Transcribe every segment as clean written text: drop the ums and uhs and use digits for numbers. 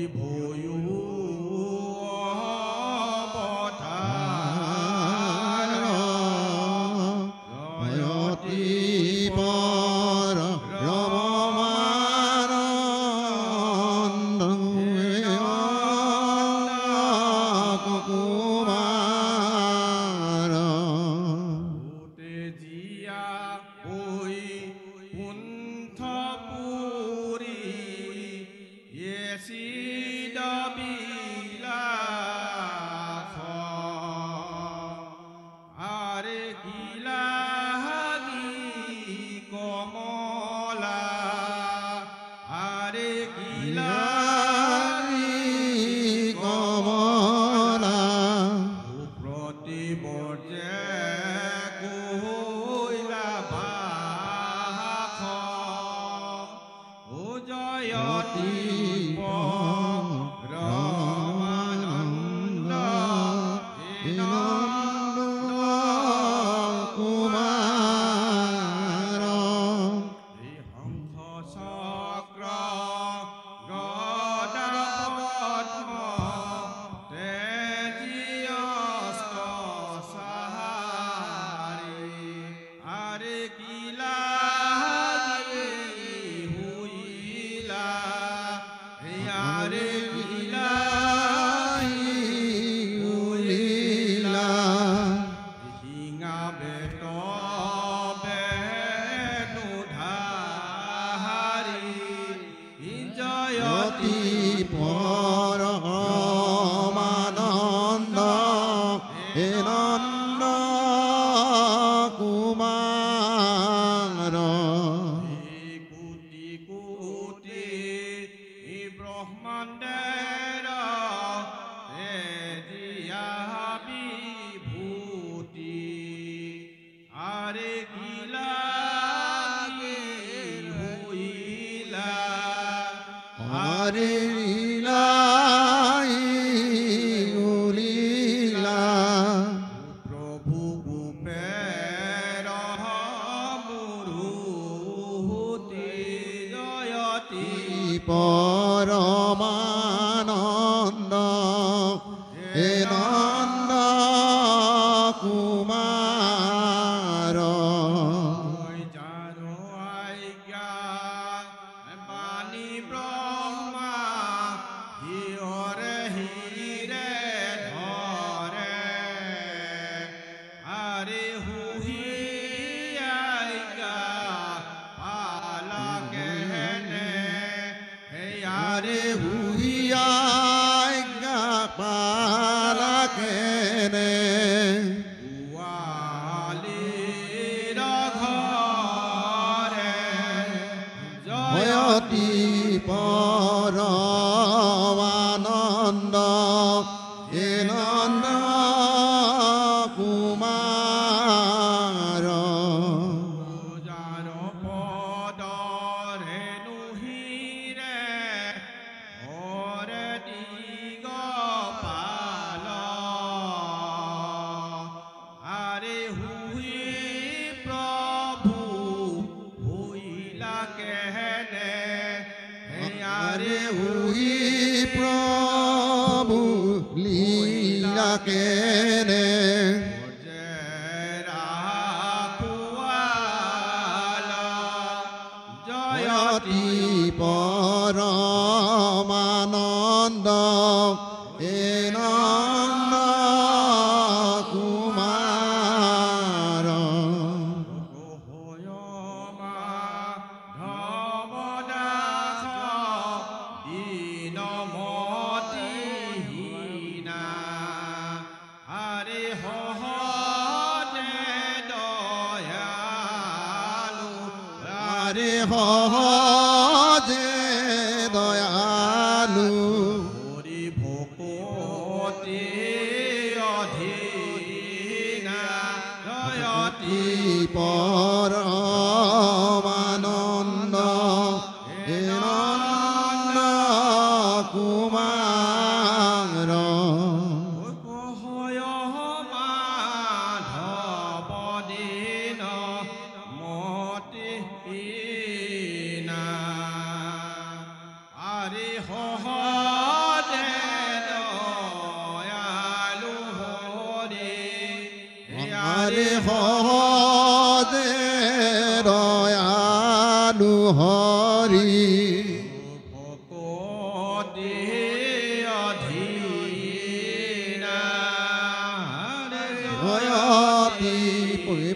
Hare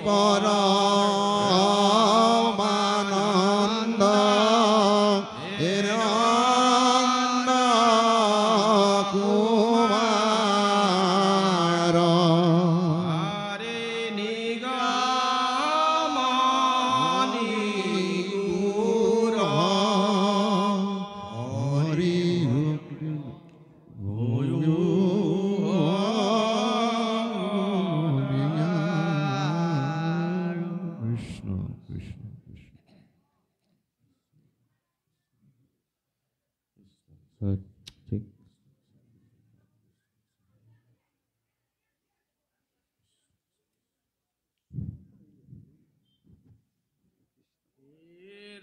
পরমানন্দ হিরণ্য কুমার হরে নিগমনি গুর হরি কৃষ্ণ কৃষ্ণ কৃষ্ণ ঠিক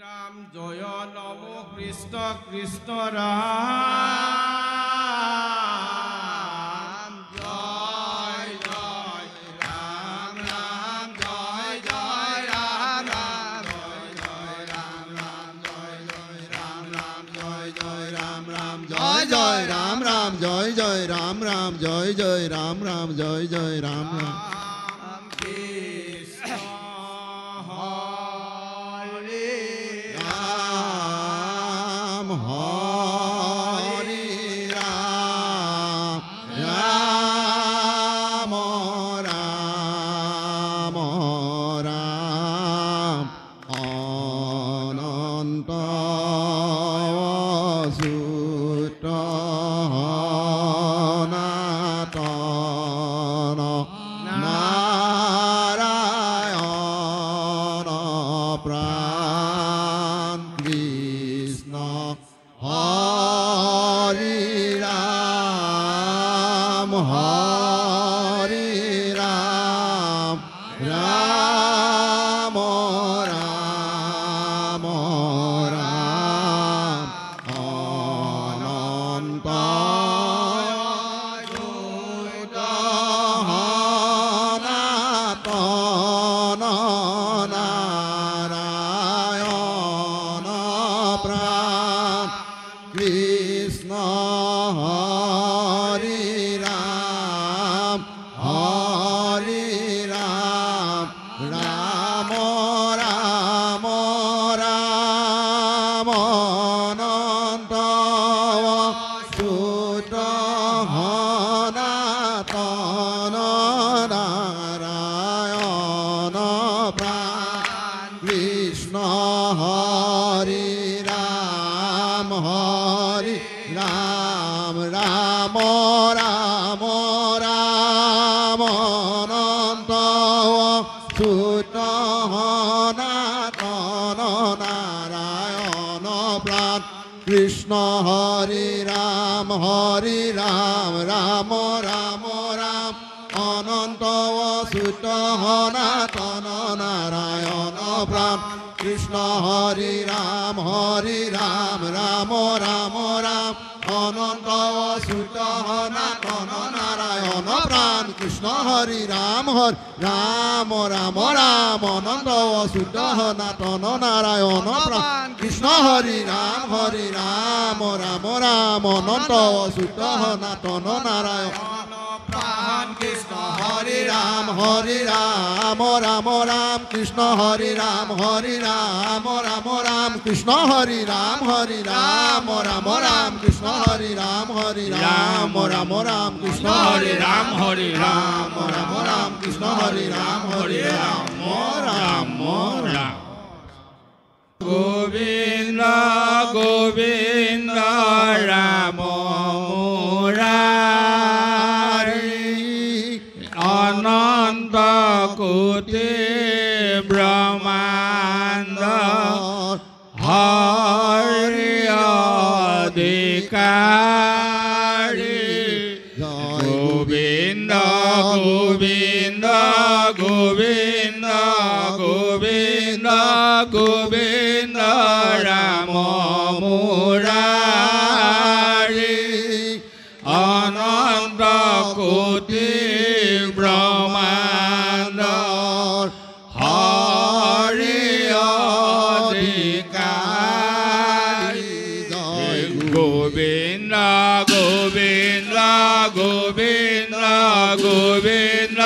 রাম জয় নম কৃষ্ণ কৃষ্ণ রাম জয় জয় রাম রাম জয় জয় রাম রাম জয় জয় রাম রাম জয় জয় রাম রাম জয় জয় রাম রাম জয় জয় রাম রাম জয় জয় রাম রাম জয় জয় রাম রাম জয় জয় রাম রাম কৃষ্ণ রাম হরি রাম রাম রাম রাম অনন্ত সুত নাতন নারায়ণ প্রাণ কৃষ্ণ হরি রাম রাম রাম রাম অনন্ত সনাতন নারায়ণ প্রাণ কৃষ্ণ হরি রাম রাম রাম রাম অনন্ত সুত সনাতন নারায়ণ প্রাণ কৃষ্ণ হরি রাম রাম রাম রাম অনন্ত সুত সনাতন নারায়ণ প্রাণ কৃষ্ণ হরি রাম রাম রাম অনন্ত সুত সনাতন নারায়ণ প্রাণ কৃষ্ণ হরি রাম রাম রাম অনন্ত সুত সনাতন নারায়ণ প্রাণ কৃষ্ণ হরি রাম রাম অনন্ত সুত সনাতন নারায়ণ প্রাণ কৃষ্ণ হরি রাম রাম অনন্ত সুত সনাতন নারায়ণ প্রাণ কৃষ্ণ হরি রাম রাম কৃষ্ণ হরি রাম রাম কৃষ্ণ হরি রাম কৃষ্ণ হরি রাম রাম কৃষ্ণ হরি রাম রাম কৃষ্ণ হরি রাম রাম গোবিন্দ গোবিন্দ রাম মুরারি অনন্ত কোটি ব্রহ্মাণ্ড হরি অধিকারী গোবিন্দ গোবিন্দ গোবিন্দ গোবিন্দ গোবিন্দ রাম মুরারি অনন্ত কোটি ব্রহ্মাণ্ড হরি অধিকারী গোবিন্দ গোবিন্দ গোবিন্দ গোবিন্দ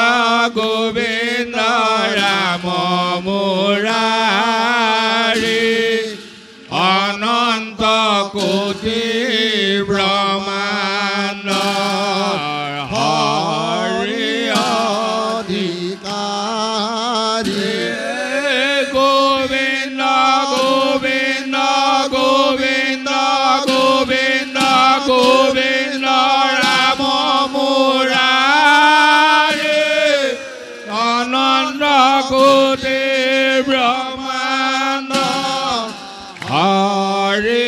গোবিন্দ ৰাম মুৰাৰী অনন্ত কোটি ব্ৰহ্মাণ্ড হৰি অধিকাৰী গোবিন্দ গোবিন্দ গোবিন্দ গোবিন্দ গোবিন্দ ৰাম মুৰাৰী অনন্ত কোটি ব্ৰহ্মাণ্ড হৰি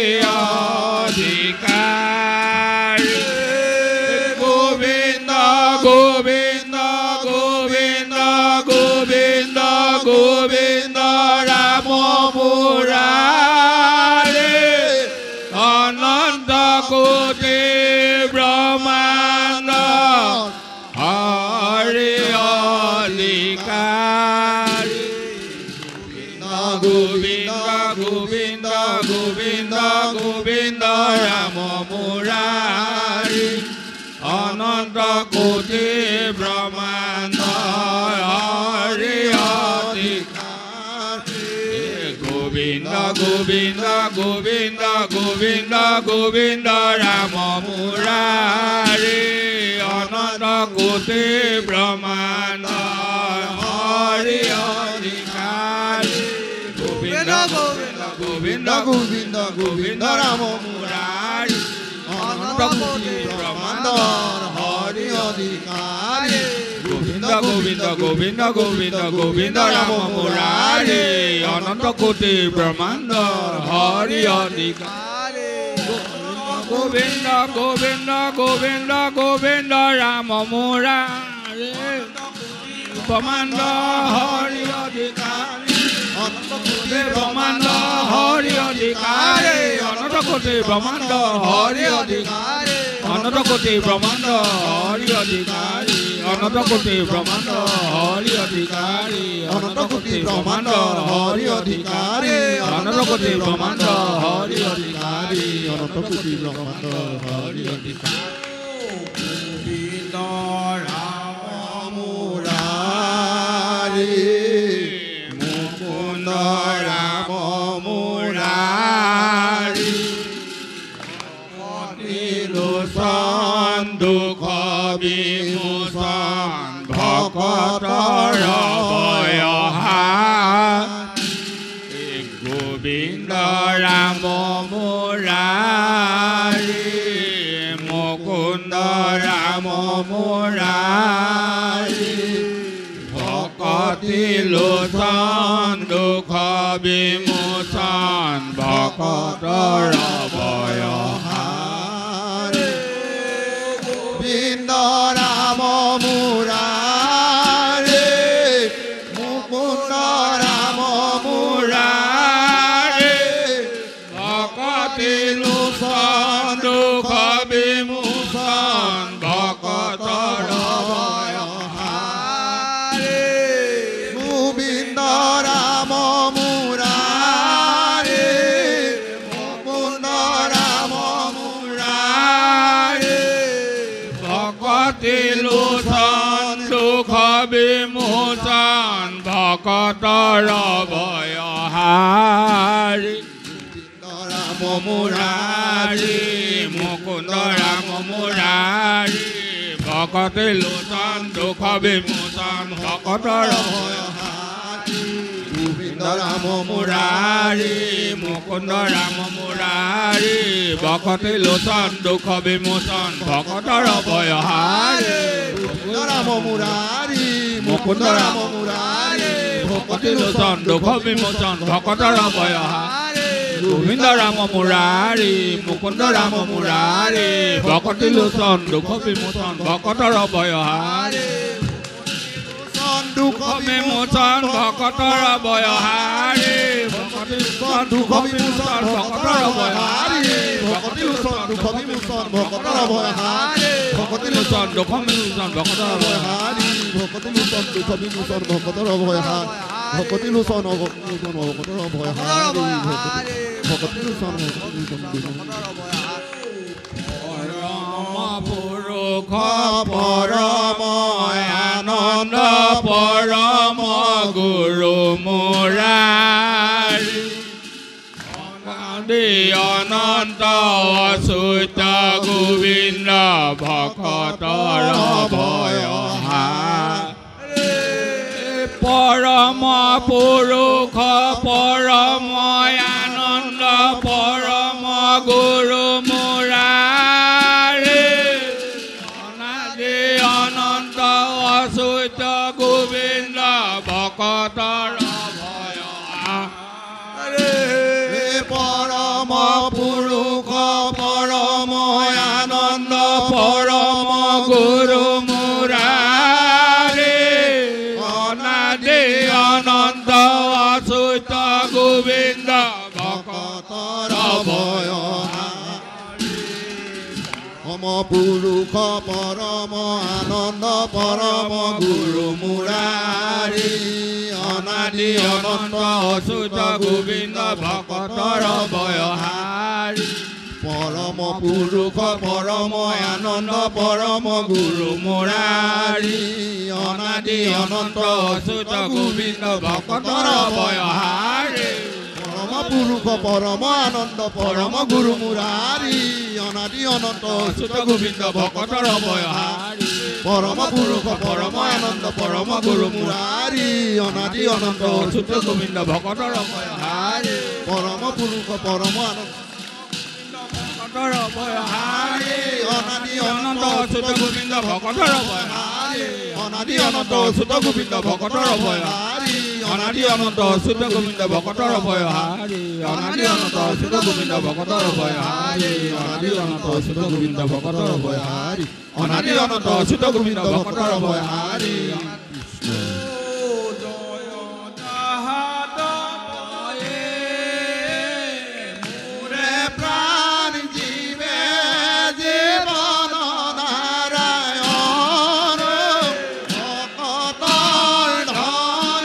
অধিকাৰী গোবিন্দ গোবিন্দ গোবিন্দ গোবিন্দ গোবিন্দ ৰাম মুৰাৰী অনন্ত কোটি ব্ৰহ্মাণ্ড হৰি অধিকাৰী গোবিন্দ গোবিন্দ গোবিন্দ গোবিন্দ ৰাম মুৰাৰী অনন্ত কোটি ব্ৰহ্মাণ্ড হৰি অধিকাৰী গোবিন্দ গোবিন্দ গোবিন্দ গোবিন্দ গোবিন্দ ৰাম মুৰাৰী অনন্ত কোটি ব্ৰহ্মাণ্ড হৰি অধিকাৰী গোবিন্দ গোবিন্দ গোবিন্দ গোবিন্দ ৰাম মুৰাৰী অনন্ত কোটি ব্ৰহ্মাণ্ড হৰি অধিকাৰী গোবিন্দ গোবিন্দ গোবিন্দ গোবিন্দ গোবিন্দ ৰাম মুৰাৰী অনন্ত কোটি ব্ৰহ্মাণ্ড হৰি অধিকাৰী গোবিন্দ গোবিন্দ গোবিন্দ গোবিন্দ ৰাম মুৰাৰী ব্ৰহ্মাণ্ড হৰি অধিকাৰী ব্ৰহ্মাণ্ড হৰি অধিকাৰী অনন্ত কোটি ব্ৰহ্মাণ্ড হৰি অধিকাৰী অনন্ত কোটি ব্ৰহ্মাণ্ড হৰি অধিকাৰী অনন্ত কোটি ব্ৰহ্মাণ্ড হৰি অধিকাৰী অনন্ত কোটি ব্ৰহ্মাণ্ড হৰি অধিকাৰী অনন্ত কোটি ব্ৰহ্মাণ্ড হৰি অধিকাৰী অনন্ত কোটি ব্ৰহ্মাণ্ড হৰি অধিকাৰী গোবিন্দ ৰাম মুৰাৰী মুকুন্দ ৰাম মুৰাৰী লোচন দুখ বিমোচন ভকতৰ বয়হা গোবিন্দ ৰাম মুৰাৰী মুকুন্দ ৰাম মুৰাৰী ভকতি লোচন দুখ বিমোচন ভকতৰ বয়হা গোবিন্দ ৰাম মুৰাৰী মুকুন্দ ৰাম মুৰাৰী ভকতি লোচন দুখ বিমোচন ভকতৰ গোবিন্দ ৰাম মুৰাৰী মুকুন্দ ৰাম মুৰাৰী ভকতি লোচন দুখ বিমোচন ভকতৰ বয়হাৰী ৰাম মুৰাৰী মুকুন্দ ৰাম মুৰাৰী ভকতি লোচন দুখ বিমোচন ভকতৰ গোবিন্দ ৰাম মুৰাৰী মুকুন্দ ৰাম মুৰাৰী ভকতি লোচন দুখ বিমোচন ভকতৰ বয়হাৰী ৰাম মুৰাৰী মুকুন্দ ৰাম মুৰাৰী ভকতি লোচন দুখ বিমোচন ভকতৰ বয়হাৰী গোবিন্দ ৰাম মুৰাৰী মুকুন্দ ৰাম মুৰাৰী ভকতি লোচন দুখ বিমোচন ভকতৰ বয়হাৰী দুখ বিমোচন ভকতৰ বয়হাৰী ভকতি লোচন দুখ বিমোচন ভকতৰ বয়হাৰী ভকতি লোচন দুখ বিমোচন ভকতৰ বয়হাৰী ভকতি লোচন দুখ বিমোচন ভকতৰ বয়হাৰী ভকতি লোচন দুখ বিমোচন ভকতৰ বয়হাৰী ভকতি লোচন ভকতৰ বয়হাৰী ভকতি লোচন পুৰুষ পৰম আনন্দ পৰম গুৰু মুৰাৰী অনাদি অনন্ত অচ্যুত গোবিন্দ ভকতৰ ভয়হাৰী পৰম পুৰুষ পৰম আনন্দ পৰম গুৰু মুৰাৰী অনাদি অনন্ত অচ্যুত গোবিন্দ ভকতৰ ভয়হাৰী পৰম পুৰুষ পৰম আনন্দ পৰম গুৰু মুৰাৰী অনাদি অনন্ত অচ্যুত গোবিন্দ ভকতৰ ভয়হাৰী পৰম পুৰুষ পৰম আনন্দ পৰম গুৰু মুৰাৰী অনাদি অনন্ত অচ্যুত গোবিন্দ ভকতৰ ভয়হাৰী পৰম পুৰুষ পৰম আনন্দ পৰম গুৰু মুৰাৰী অনাদি অনন্ত অচ্যুত গোবিন্দ ভকতৰ ভয়হাৰী পৰম পুৰুষ পৰম আনন্দ পৰম গুৰু মুৰাৰী অনাদি অনন্ত অচ্যুত গোবিন্দ ভকতৰ ভয়হাৰী পৰম পুৰুষ পৰম আনন্দ পৰম গুৰু মুৰাৰী অনাদি অনন্ত অচ্যুত গোবিন্দ ভকতৰ ভয়হাৰী পৰম পুৰুষ পৰম আনন্দ ভকতৰ ভয়হাৰী অনাদি অনন্ত অচ্যুত গোবিন্দ ভকতৰ ভয়হাৰী অনাদি অনন্ত অচ্যুত গোবিন্দ ভকতৰ ভয়হাৰী অনাদি অনন্ত অচ্যুত গোবিন্দ ভকতৰ ভয়হাৰী অনাদি অনন্ত অচ্যুত গোবিন্দ ভকতৰ ভয়হাৰী অনাদি অনন্ত অচ্যুত গোবিন্দ ভকতৰ ভয়হাৰী অনাদি অনন্ত অচ্যুত গোবিন্দ ভকতৰ ভয়হাৰী প্ৰাণ জীৱে জীৱন নাৰায়ণ ভকতৰ ধন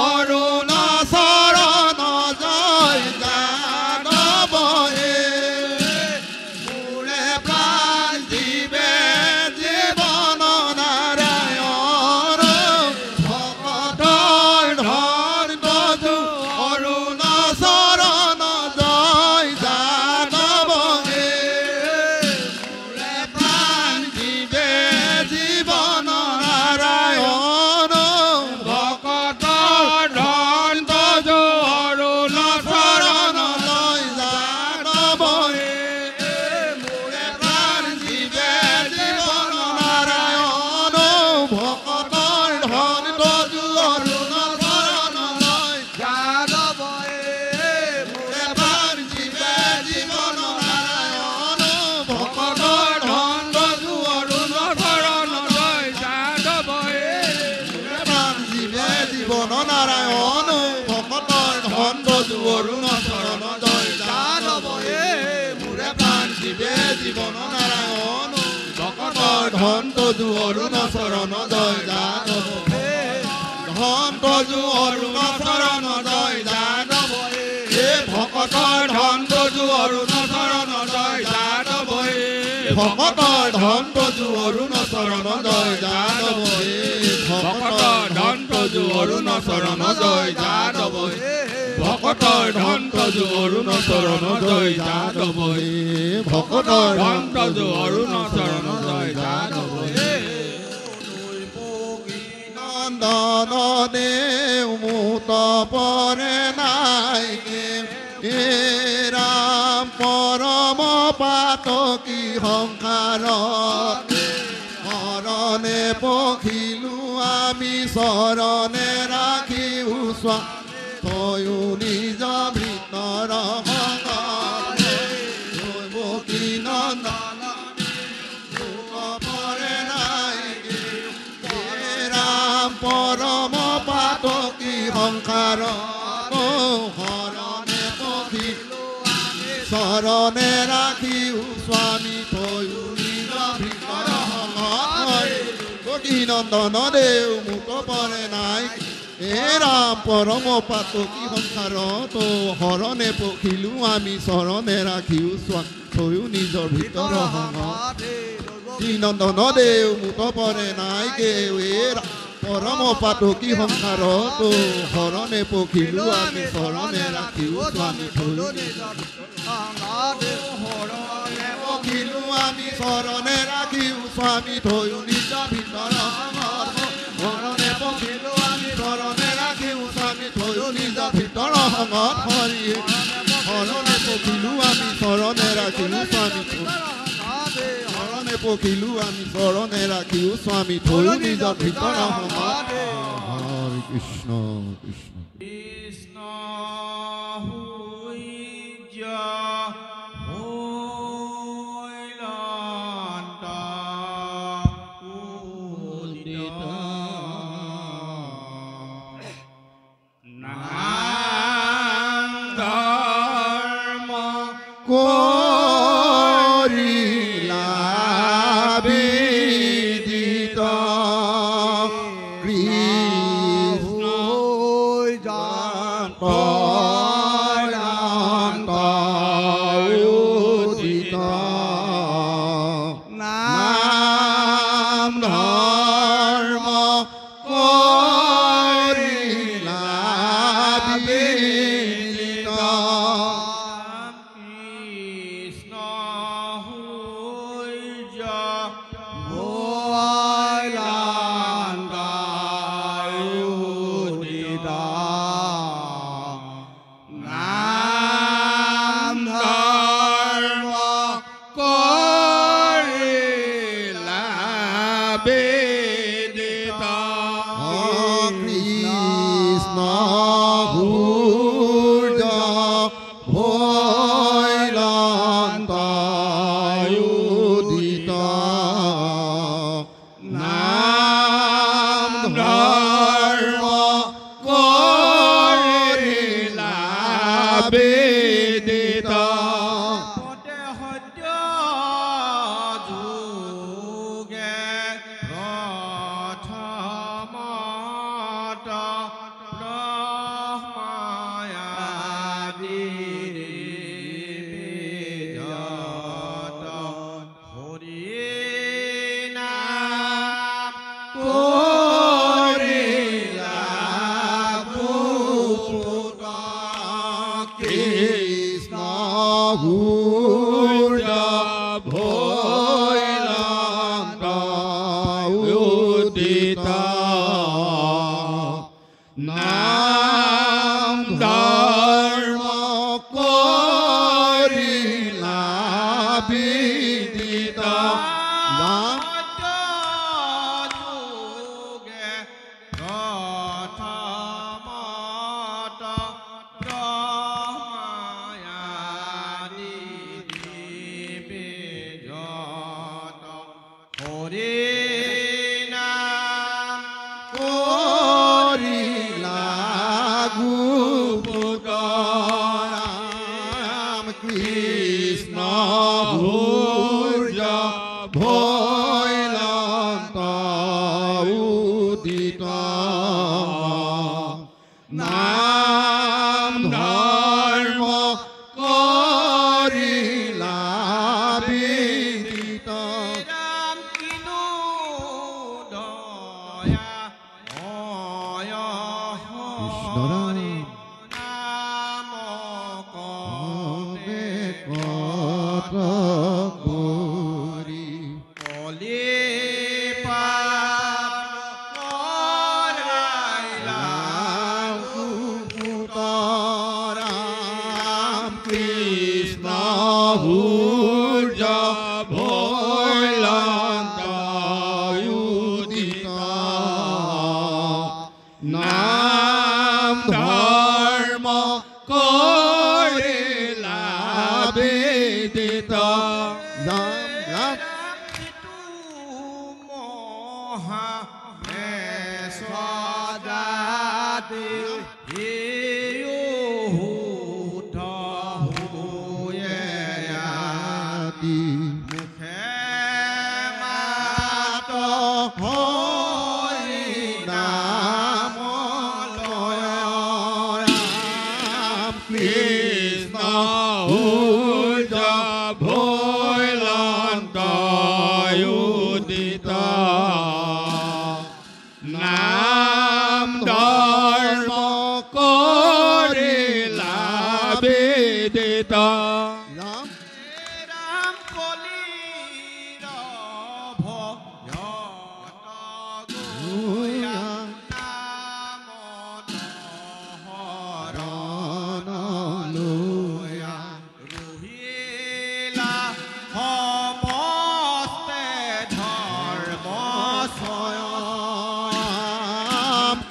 অৰুণ চৰণ জয় যাদৱে মোৰে প্ৰাণ জীৱে জীৱন নাৰায়ণ ভকতৰ ধন অৰুণ চৰণ জয় যাদৱে মোৰে প্ৰাণ জীৱে জীৱন নাৰায়ণ ভকতৰ ধন অৰুণ চৰণ জয় যাদৱে মোৰে প্ৰাণ জীৱে জীৱন নাৰায়ণ ভকতৰ ধন অৰুণ চৰণ জয় মোৰে প্ৰাণ জীৱে জীৱন নাৰায়ণ ভকতৰ ধন অৰুণ চৰণ জয় যাদৱে মোৰে প্ৰাণ জীৱে জীৱন নাৰায়ণ ভকতৰ ধন অৰুণ চৰণ জয় যাদৱে মোৰে প্ৰাণ জীৱে জীৱন নাৰায়ণ ভকতৰ ধন অৰুণ চৰণ জয় যাদৱে ধন অৰুণ চৰণ জয় যাদৱে ভকতৰ ধন অৰুণ চৰণ জয় যাদৱে ভকতৰ ধন অৰুণ চৰণ জয় যাদৱে ভকতৰ ধন অৰুণ চৰণ জয় যাদৱে ভকতৰ ধন অৰুণ চৰণ জয় যাদৱে ভকতৰ ধন অৰুণ চৰণ জয় যাদৱে নন্দন দেও মুত পৰে নাইকে ৰাম পৰম পাতকী সংসাৰত শৰণে পখিলো আমি চৰণে ৰাখি উচোৱা তয়ো নিজ ভিতৰ কি নন্দন পৰে নাইকে ৰাম পৰম পাতকী সংসাৰত শৰণে পখিলো চৰণে ৰাখি স্বামী তয়ো নিজ ভিতৰ কি নন্দন দেও মুক পৰে নাই ৰাম পৰম পাতকী সংসাৰত শৰণে পখিলো আমি চৰণে ৰাখিও থৈও নিজৰ ভিতৰ কি নন্দন দেও মুক পৰে নাই পৰম পাতকী সংসাৰতো শৰণে পখিলো আমি চৰণে ৰাখিও স্বামী থলো শৰণে পখিলো আমি চৰণে ৰাখিও স্বামী থৈও নিজ ভিতৰ শৰণে পখিলো আমি চৰণে ৰাখিও স্বামী থৈও নিজ ভিতৰ সংগত হৰিয়ে শৰণে পখিলো আমি চৰণে ৰাখিও স্বামী শৰণে পখিলো আমি চৰণে ৰাখিও স্বামী থৈও নিজ ভিতৰ সংগত হৰি কৃষ্ণ কৃষ্ণ কৃষ্ণ হুইজ হৈলন্ত উদিত নাম ধৰ্ম কৰিলা বিদিত কৃষ্ণ জান্ত উদিত নাম ধৰ্ম কৰিলা বিদিত কৃষ্ণ হুইজ হৈলন্ত উদিত নাম ধৰ্ম কৰিলা বেদিত কৃষ্ণ সূৰ্য হৈলন্ত উদিত নাম ধৰ্ম কৰিলা বেদিত পতে সত্য যোগে প্ৰথমত ব্ৰহ্মায়াদি বেদত হৰি নাম কৰিলা গোপুত কৃষ্ণ সূৰ্য হৈলন্ত উদিত নাম ধৰ্ম কৰিলা বিদিত নাম যোগে প্ৰথমত ব্ৰহ্মায়াদি বেদত হৰি নাম কৰিলা গোপুত ৰাম কৃষ্ণ সূৰ্য হৈলন্ত উদিত নাম ধৰ্ম কৰিলা বিদিত ৰাম কিনো দয়া হয় কৃষ্ণ ৰাম নাম কমে কত কৰি কলি পাপ কৰাইলা গোপুত ৰাম কৃষ্ণ সূৰ্য হৈলন্ত উদিত নাম ধৰ্ম কৰিলা বেদিত ৰাম ৰাম মহা সদাতে আদি মাত হৰি নাম লয় ৰাম কৃষ্ণ সূৰ্য হৈলন্ত উদিত নাম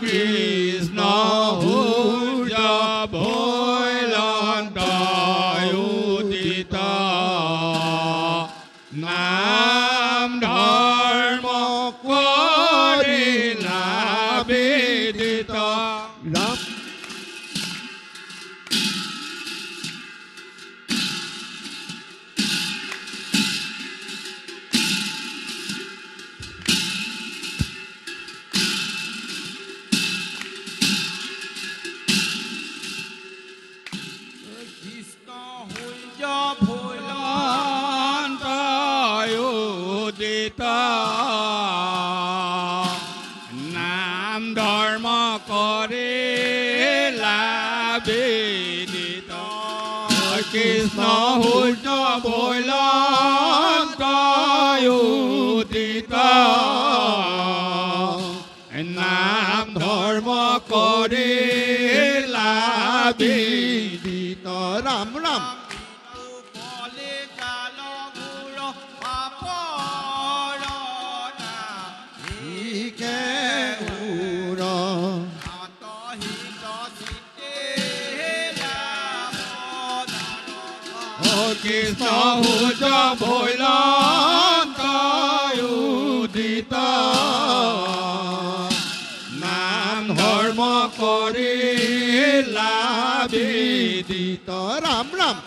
কৃষ্ণ সূৰ্য ভৈলন্ত উদিত নাম ধৰ্ম কৰিলা বিদিত ৰাম নাম ধৰ্ম কৰিলা বিদিত কৃষ্ণ সূৰ্য ভৈলন্ত উদিত নাম ধৰ্ম কৰিলা বিদিত ৰাম ৰাম কৃষ্ণ সূৰ্য ভৈলন্ত উদিত নাম ধৰ্ম কৰিলা বিদিত ৰাম ৰাম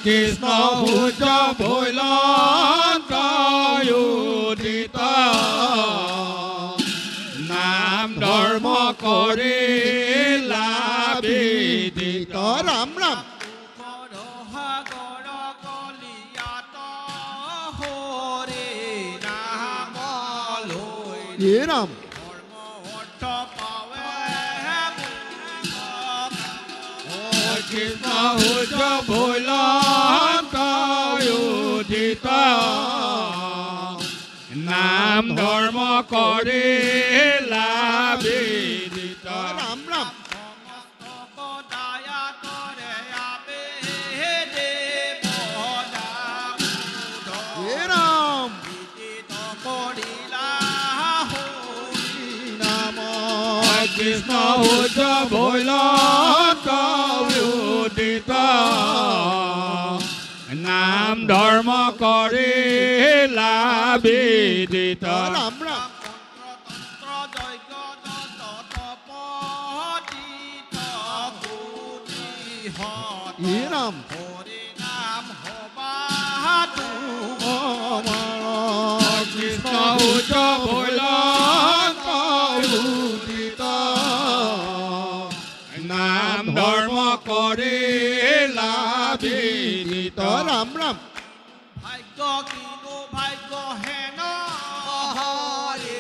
কৃষ্ণ সূৰ্য ভৈলন্ত উদিত নাম ধৰ্ম কৰিলা বিদিত ৰাম ৰাম ৰাম কৃষ্ণ সূৰ্য ভৈলন্ত উদিত নাম ধৰ্ম কৰিলা বিদিত ৰাম ৰাম কৃষ্ণ সূৰ্য ভৈলন্ত উদিত নাম ধৰ্ম কৰিলা বিদিত ৰাম ৰাম ৰাম কৃষ্ণ সূৰ্য ভৈলন্ত উদিত নাম ধৰ্ম কৰিলা বিদিত ৰাম ৰাম ভাগ্য কিনো ভাগ্য হেন হৰি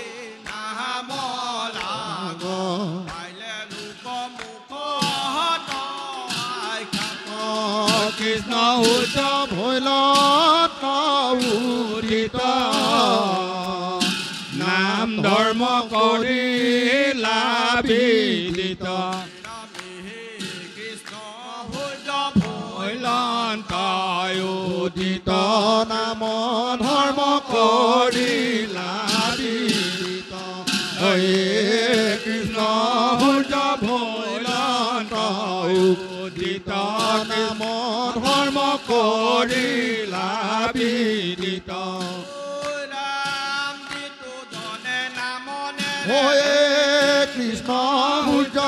নাম লাগ পাইলে লোক মুখত কৃষ্ণ সূৰ্য ভৈলন্ত উদিত নাম ধৰ্ম কৰিলা বিদিত ভৈলন্ত উদিত নাম ধৰ্ম কৰিলা বিদিত কৃষ্ণ সূৰ্য ভৈলন্ত উদিত নাম ধৰ্ম কৰিলা বিদিত কৃষ্ণ সূৰ্য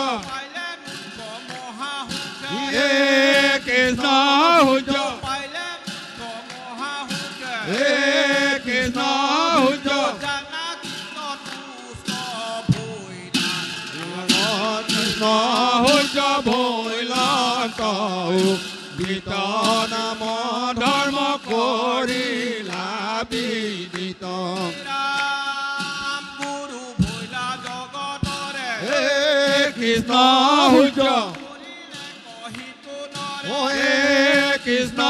কৃষ্ণ সূৰ্য কৃষ্ণ সূৰ্য কৃষ্ণ সূৰ্য ভৈলন্ত উদিত নাম ধৰ্ম কৰিলা বিদিত কৃষ্ণ সূৰ্য কৃষ্ণ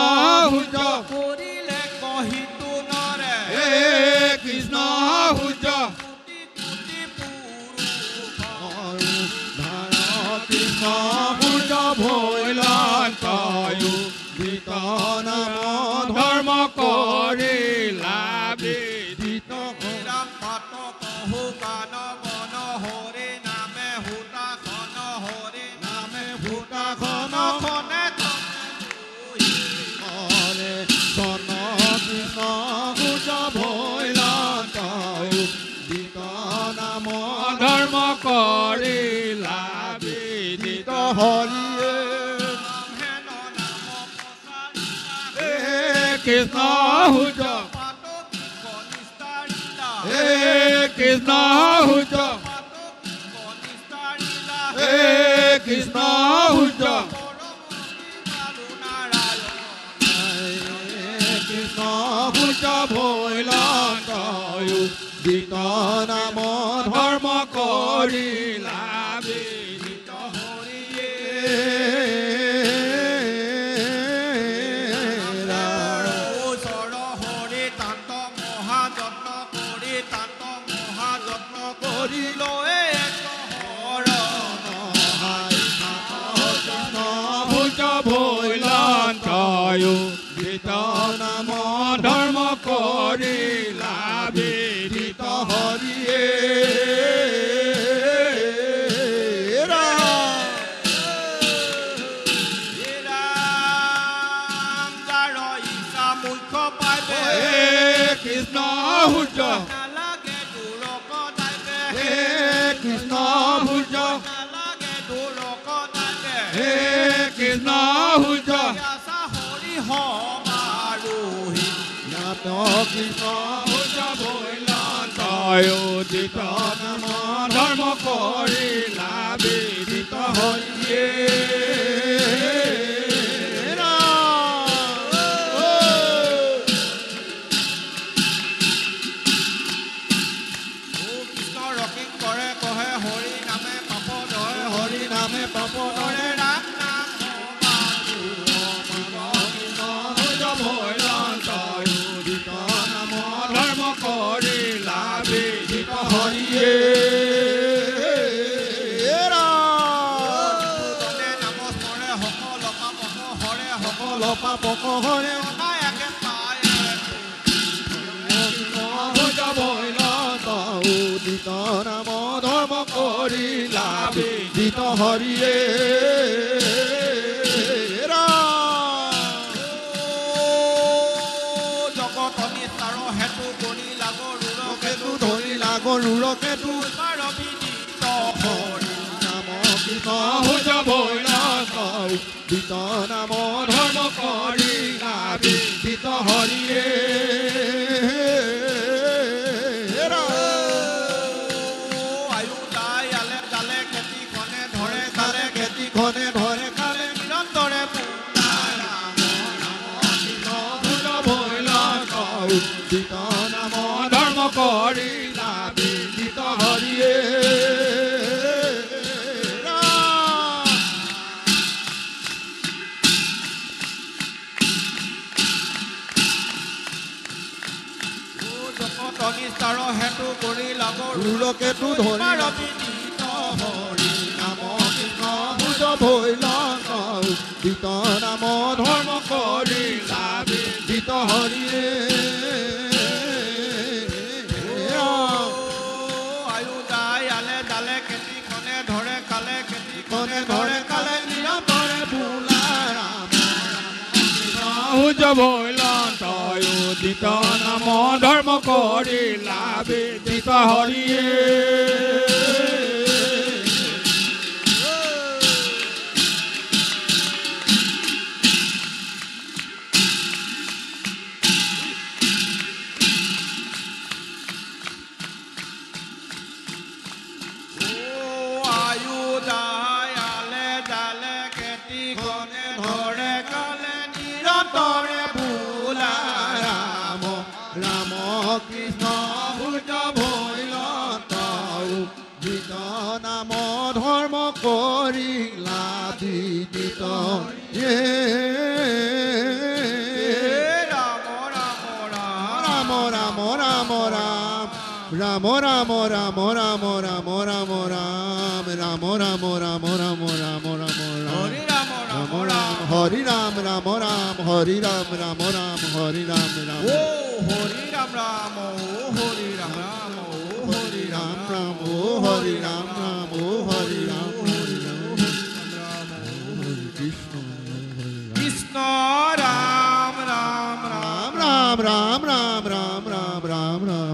সূৰ্য কৰিলে কহিতো নৰে কৃষ্ণ সূৰ্য দিত ৰাম পাত কহু গান বন হৰি নামে হুতা খন হৰি নামে ভূতাখন খনে হৰে জন কৃষ্ণ ভূজ ভৈলন্ত দিত নাম ধৰ্ম কৰিলা বিদিত হৰিয়ে হেন নাম হে কৃষ্ণ হুজ হে কৃষ্ণ হুজ হে কৃষ্ণ হুজ কৃষ্ণ ভূজ ভৈলন্ত দিত নাম ধৰ্ম কৰিলা বিদিত ভূজ ভৈলন্ত দিত নাম ধৰ্ম কৰিলা বিদিত হৰিয়ে কৃষ্ণ হুজ হে কৃষ্ণ হুজ হে কৃষ্ণ হুজ কৃষ্ণ হুজ ভৈলন্ত দিত নাম ধৰ্ম কৰিলা বিদিত হৰিয়ে হৰি নামে পাপ ধৰে ভৈলন্ত দিত নাম ধৰ্ম কৰিলা বিদিত হৰিয়ে সকল পাপক হৰে ভূজ ভৈলন্ত দিত নাম ধৰ্ম কৰিলা বিদিত হৰিয়ে কেতু ধৰিলা গৰুৰকেতু নাম কৃষ্ণ ভূজ ভৈলন্ত দিত নাম ধৰ্ম কৰিলা বিদিত হৰিয়ে খেতিখনে ধৰে কালে নিৰন্তৰে ভূজ ভৈলন্ত দিত নাম ধৰ্ম কৰিলা বিদিত হৰিয়ে হেতু কৰি গৰুৰকেতু ধৰিলা হৰি নাম কৃষ্ণ ভূজ ভৈলন্ত দিত নাম ধৰ্ম কৰিলা বিদিত হৰিয়ে কনে ধৰে কালে নিৰন্তৰে বোলা ৰাম ভূজ ভৈলন্ত দিত নাম ধৰ্ম কৰিলা বিদিত হৰিয়ে কৃষ্ণ ভূজ ভৈলন্ত দিত নাম ধৰ্ম কৰিলা বিদিত ৰাম ৰাম ৰাম ৰাম ৰাম ৰাম ৰাম ৰাম ৰাম ৰাম ৰাম ৰাম ৰাম ৰাম ৰাম ৰাম হৰি ৰাম ৰাম ৰাম হৰি ৰাম ৰাম ৰাম হৰি ৰাম ৰাম ৰাম হৰি ৰাম ৰাম ও হৰি ৰাম ৰাম ও হৰি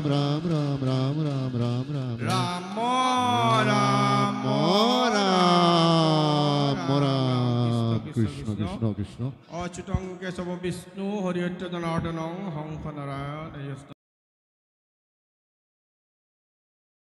রাম রাম রাম রাম রাম রাম রাম রাম রাম রাম রাম কৃষ্ণ কৃষ্ণ কৃষ্ণ অচ্যুতং কেশব বিষ্ণু হরিহত্য জনার্দনং হংস নারায়ণ